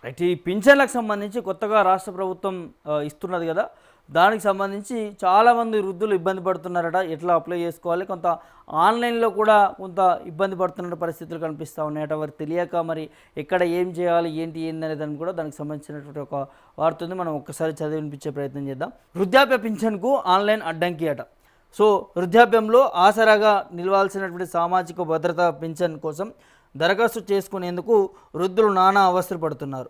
Right. ఈ పింఛన్లకు సంబంధించి కొత్తగా రాష్ట్ర ప్రభుత్వం ఇస్తున్నది కదా, దానికి సంబంధించి చాలామంది వృద్ధులు ఇబ్బంది పడుతున్నారట. ఎట్లా అప్లై చేసుకోవాలి, కొంత ఆన్లైన్లో కూడా కొంత ఇబ్బంది పడుతున్న పరిస్థితులు కనిపిస్తూ ఉన్నాయట. వారికి తెలియక మరి ఎక్కడ ఏం చేయాలి, ఏంటి అనే దాన్ని కూడా దానికి సంబంధించినటువంటి ఒక వార్త ఉంది. మనం ఒక్కసారి చదివి వినిపించే ప్రయత్నం చేద్దాం. వృద్ధాప్య పింఛన్కు ఆన్లైన్ అడ్డంకి అట. సో వృద్ధాప్యంలో ఆసరాగా నిలవాల్సినటువంటి సామాజిక భద్రత పింఛన్ కోసం దరఖాస్తు చేసుకునేందుకు వృద్ధులు నానా అవస్థలు పడుతున్నారు.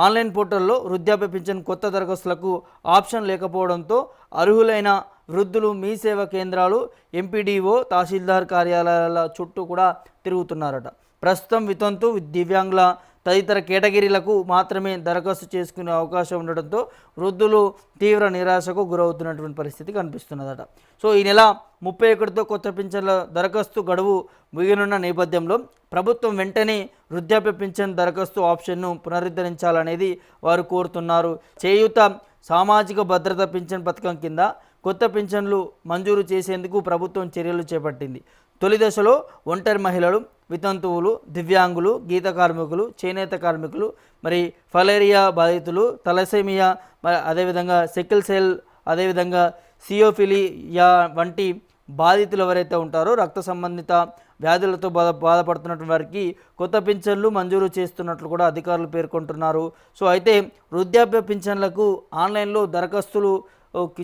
ఆన్లైన్ పోర్టల్లో వృద్ధాప్య పింఛన్ కొత్త దరఖాస్తులకు ఆప్షన్ లేకపోవడంతో అర్హులైన వృద్ధులు మీ సేవా కేంద్రాలు, ఎంపీడీఓ, తహసీల్దార్ కార్యాలయాల చుట్టూ కూడా తిరుగుతున్నారట. ప్రస్తుతం వితంతు, దివ్యాంగుల తదితర కేటగిరీలకు మాత్రమే దరఖాస్తు చేసుకునే అవకాశం ఉండడంతో వృద్ధులు తీవ్ర నిరాశకు గురవుతున్నటువంటి పరిస్థితి కనిపిస్తున్నదట. సో ఈ నెల 31తో కొత్త పింఛన్ల దరఖాస్తు గడువు ముగియనున్న నేపథ్యంలో ప్రభుత్వం వెంటనే వృద్ధాప్య పింఛన్ దరఖాస్తు ఆప్షన్ను పునరుద్ధరించాలనేది వారు కోరుతున్నారు. చేయూత సామాజిక భద్రత పింఛన్ పథకం కింద కొత్త పింఛన్లు మంజూరు చేసేందుకు ప్రభుత్వం చర్యలు చేపట్టింది. తొలి దశలో ఒంటరి మహిళలు, వితంతువులు, దివ్యాంగులు, గీత కార్మికులు, చేనేత కార్మికులు, మరి ఫలేరియా బాధితులు, తలసేమియా, అదేవిధంగా సికిల్ సెల్, అదేవిధంగా సియోఫిలియా వంటి బాధితులు ఎవరైతే ఉంటారో రక్త సంబంధిత వ్యాధులతో బాధపడుతున్నటువంటి వారికి కొత్త పింఛన్లు మంజూరు చేస్తున్నట్లు కూడా అధికారులు పేర్కొంటున్నారు. సో అయితే వృద్ధాప్య పింఛన్లకు ఆన్లైన్లో దరఖాస్తులు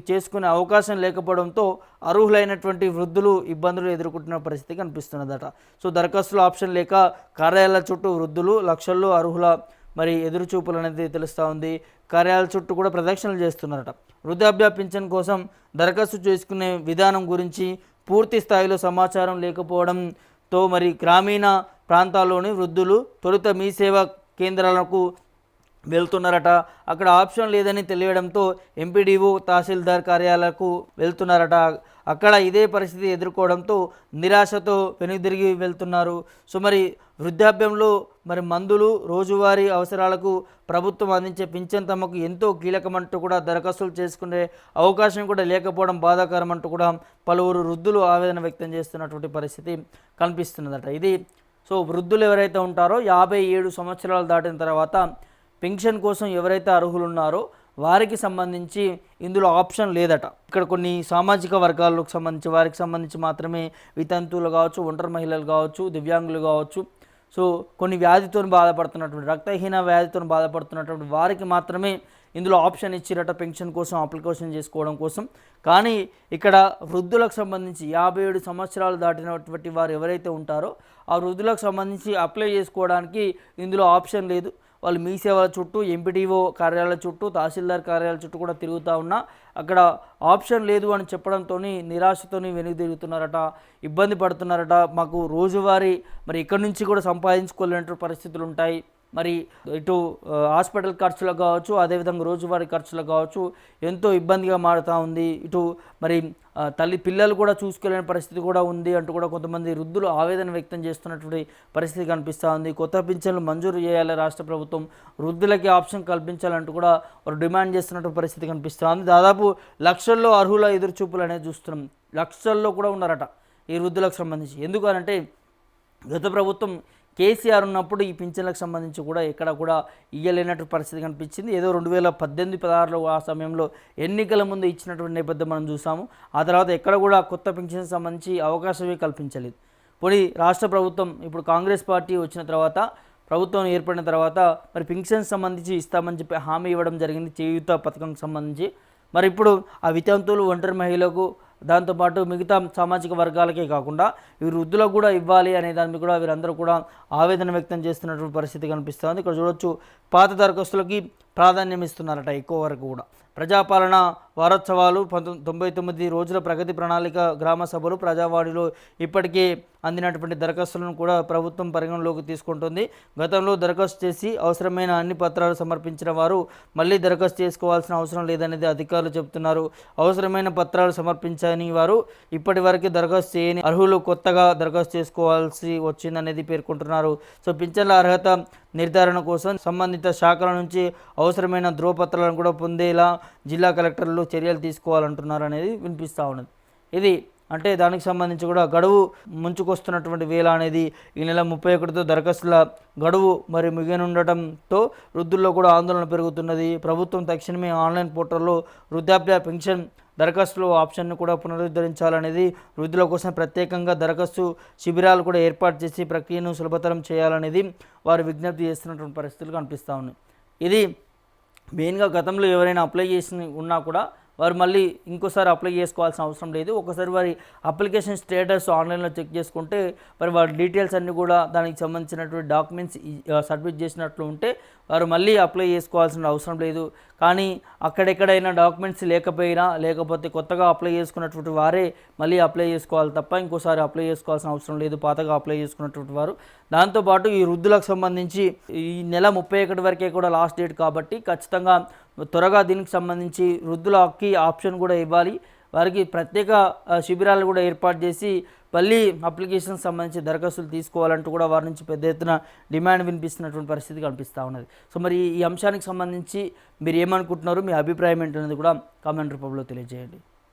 చేసుకునే అవకాశం లేకపోవడంతో అర్హులైనటువంటి వృద్ధులు ఇబ్బందులు ఎదుర్కొంటున్న పరిస్థితి కనిపిస్తున్నదట. సో దరఖాస్తుల ఆప్షన్ లేక కార్యాలయాల చుట్టూ వృద్ధులు లక్షల్లో అర్హుల మరి ఎదురుచూపులు అనేది తెలుస్తూ ఉంది. కార్యాలయాల చుట్టూ కూడా ప్రదక్షిణలు చేస్తున్నారట. వృద్ధాప్య పింఛన్ కోసం దరఖాస్తు చేసుకునే విధానం గురించి పూర్తి స్థాయిలో సమాచారం లేకపోవడంతో మరి గ్రామీణ ప్రాంతాల్లోని వృద్ధులు తొలుత మీ సేవా కేంద్రాలకు వెళ్తున్నారట. అక్కడ ఆప్షన్ లేదని తెలియడంతో ఎంపీడీఓ, తహసీల్దార్ కార్యాలయాలకు వెళ్తున్నారట. అక్కడ ఇదే పరిస్థితి ఎదుర్కోవడంతో నిరాశతో వెనుదిరిగి వెళ్తున్నారు. సో మరి వృద్ధాప్యంలో మరి మందులు, రోజువారీ అవసరాలకు ప్రభుత్వం అందించే పింఛన్ తమకు ఎంతో కీలకమంటూ కూడా దరఖాస్తులు చేసుకునే అవకాశం కూడా లేకపోవడం బాధాకరం అంటూ కూడా పలువురు వృద్ధులు ఆవేదన వ్యక్తం చేస్తున్నటువంటి పరిస్థితి కనిపిస్తున్నదట. ఇది సో వృద్ధులు ఎవరైతే ఉంటారో 57 సంవత్సరాలు దాటిన తర్వాత పెన్షన్ కోసం ఎవరైతే అర్హులు ఉన్నారో వారికి సంబంధించి ఇందులో ఆప్షన్ లేదట. ఇక్కడ కొన్ని సామాజిక వర్గాలకు సంబంధించి వారికి సంబంధించి మాత్రమే వితంతువులు కావచ్చు, ఒంటరి మహిళలు కావచ్చు, దివ్యాంగులు కావచ్చు, సో కొన్ని వ్యాధితో బాధపడుతున్నటువంటి రక్తహీన వ్యాధితో బాధపడుతున్నటువంటి వారికి మాత్రమే ఇందులో ఆప్షన్ ఇచ్చిరట పెన్షన్ కోసం అప్లికేషన్ చేసుకోవడం కోసం. కానీ ఇక్కడ వృద్ధులకు సంబంధించి 57 సంవత్సరాలు దాటినటువంటి వారు ఎవరైతే ఉంటారో ఆ వృద్ధులకు సంబంధించి అప్లై చేసుకోవడానికి ఇందులో ఆప్షన్ లేదు. వాళ్ళు మీ సేవల చుట్టూ, ఎంపీడీఓ కార్యాలయాల చుట్టూ, తహసీల్దార్ కార్యాలయాల చుట్టూ కూడా తిరుగుతూ ఉన్నా అక్కడ ఆప్షన్ లేదు అని చెప్పడంతో నిరాశతో వెనుదిరుగుతున్నారట, ఇబ్బంది పడుతున్నారట. మాకు రోజువారీ మరి ఇక్కడి నుంచి కూడా సంపాదించుకోలేనటువంటి పరిస్థితులు ఉంటాయి. మరి ఇటు హాస్పిటల్ ఖర్చులకు కావచ్చు, అదేవిధంగా రోజువారీ ఖర్చులకు కావచ్చు ఎంతో ఇబ్బందిగా మారుతూ ఉంది. ఇటు మరి పిల్లలు కూడా చూసుకోలేని పరిస్థితి కూడా ఉంది అంటూ కూడా కొంతమంది వృద్ధులు ఆవేదన వ్యక్తం చేస్తున్నటువంటి పరిస్థితి కనిపిస్తూ ఉంది. కొత్త పింఛన్లు మంజూరు చేయాలి రాష్ట్ర ప్రభుత్వం, వృద్ధులకి ఆప్షన్ కల్పించాలంటూ కూడా వారు డిమాండ్ చేస్తున్నటువంటి పరిస్థితి కనిపిస్తూ ఉంది. దాదాపు లక్షల్లో అర్హుల ఎదురుచూపులు అనేది చూస్తున్నాం. లక్షల్లో కూడా ఉన్నారట ఈ వృద్ధులకు సంబంధించి. ఎందుకనంటే గత ప్రభుత్వం కేసీఆర్ ఉన్నప్పుడు ఈ పింఛన్లకు సంబంధించి కూడా ఎక్కడ కూడా ఇయ్యలేనటువంటి పరిస్థితి కనిపించింది. ఏదో 2018-16లో ఆ సమయంలో ఎన్నికల ముందు ఇచ్చినటువంటి నేపథ్యం మనం చూసాము. ఆ తర్వాత ఎక్కడ కూడా కొత్త పింఛన్కి సంబంధించి అవకాశమే కల్పించలేదు. పోనీ రాష్ట్ర ప్రభుత్వం ఇప్పుడు కాంగ్రెస్ పార్టీ వచ్చిన తర్వాత, ప్రభుత్వం ఏర్పడిన తర్వాత మరి పింఛన్ సంబంధించి ఇస్తామని చెప్పి హామీ ఇవ్వడం జరిగింది చేయూత పథకంకి సంబంధించి. మరి ఇప్పుడు ఆ వితంతువులు, ఒంటరి మహిళలకు, దాంతోపాటు మిగతా సామాజిక వర్గాలకే కాకుండా ఈ వృద్ధులకు కూడా ఇవ్వాలి అనే దాని మీద కూడా వీరందరూ కూడా ఆవేదన వ్యక్తం చేస్తున్నటువంటి పరిస్థితి కనిపిస్తుంది. ఇక్కడ చూడొచ్చు, పాత దరఖాస్తులకి ప్రాధాన్యం ఇస్తున్నారట ఎక్కువ వరకు కూడా. ప్రజాపాలన వారోత్సవాలు, 99 రోజుల ప్రగతి ప్రణాళిక, గ్రామ సభలు, ప్రజావాణిలో ఇప్పటికే అందినటువంటి దరఖాస్తులను కూడా ప్రభుత్వం పరిగణలోకి తీసుకుంటుంది. గతంలో దరఖాస్తు చేసి అవసరమైన అన్ని పత్రాలు సమర్పించిన వారు మళ్ళీ దరఖాస్తు చేసుకోవాల్సిన అవసరం లేదనేది అధికారులు చెబుతున్నారు. అవసరమైన పత్రాలు సమర్పించని వారు ఇప్పటి వరకు దరఖాస్తు చేయని అర్హులు కొత్తగా దరఖాస్తు చేసుకోవాల్సి వచ్చిందనేది పేర్కొంటున్నారు. సో పింఛన్ల అర్హత నిర్ధారణ కోసం సంబంధిత శాఖల నుంచి అవసరమైన ధ్రువపత్రాలను కూడా పొందేలా జిల్లా కలెక్టర్లు చర్యలు తీసుకోవాలంటున్నారు అనేది వినిపిస్తూ ఉన్నది. ఇది అంటే దానికి సంబంధించి కూడా గడువు ముంచుకొస్తున్నటువంటి వేళ అనేది ఈ నెల 31తో దరఖాస్తుల గడువు మరి ముగియనుండటంతో వృద్ధుల్లో కూడా ఆందోళన పెరుగుతున్నది. ప్రభుత్వం తక్షణమే ఆన్లైన్ పోర్టల్లో వృద్ధాప్య పెన్షన్ దరఖాస్తుల ఆప్షన్ను కూడా పునరుద్ధరించాలనేది, వృద్ధుల కోసం ప్రత్యేకంగా దరఖాస్తు శిబిరాలు కూడా ఏర్పాటు చేసి ప్రక్రియను సులభతరం చేయాలనేది వారు విజ్ఞప్తి చేస్తున్నటువంటి పరిస్థితులు కనిపిస్తూ ఉన్నాయి. ఇది మెయిన్గా గతంలో ఎవరైనా అప్లై చేసి ఉన్నా కూడా వారు మళ్ళీ ఇంకోసారి అప్లై చేసుకోవాల్సిన అవసరం లేదు. ఒకసారి వారి అప్లికేషన్ స్టేటస్ ఆన్లైన్లో చెక్ చేసుకుంటే మరి వారి డీటెయిల్స్ అన్నీ కూడా దానికి సంబంధించినటువంటి డాక్యుమెంట్స్ సబ్మిట్ చేసినట్లు ఉంటే వారు మళ్ళీ అప్లై చేసుకోవాల్సిన అవసరం లేదు. కానీ అక్కడెక్కడైనా డాక్యుమెంట్స్ లేకపోయినా, లేకపోతే కొత్తగా అప్లై చేసుకున్నటువంటి వారే మళ్ళీ అప్లై చేసుకోవాలి తప్ప ఇంకోసారి అప్లై చేసుకోవాల్సిన అవసరం లేదు పాతగా అప్లై చేసుకున్నటువంటి వారు. దాంతోపాటు ఈ వృద్ధులకు సంబంధించి ఈ నెల 31 వరకే కూడా లాస్ట్ డేట్ కాబట్టి ఖచ్చితంగా త్వరగా దీనికి సంబంధించి వృద్ధులకి ఆప్షన్ కూడా ఇవ్వాలి. వారికి ప్రత్యేక శిబిరాలు కూడా ఏర్పాటు చేసి మళ్ళీ అప్లికేషన్ సంబంధించి దరఖాస్తులు తీసుకోవాలంటూ కూడా వారి నుంచి పెద్ద ఎత్తున డిమాండ్ వినిపిస్తున్నటువంటి పరిస్థితి కనిపిస్తూ ఉన్నది. సో మరి ఈ అంశానికి సంబంధించి మీరు ఏమనుకుంటున్నారు, మీ అభిప్రాయం ఏంటనేది కూడా కామెంట్ రూపంలో తెలియజేయండి.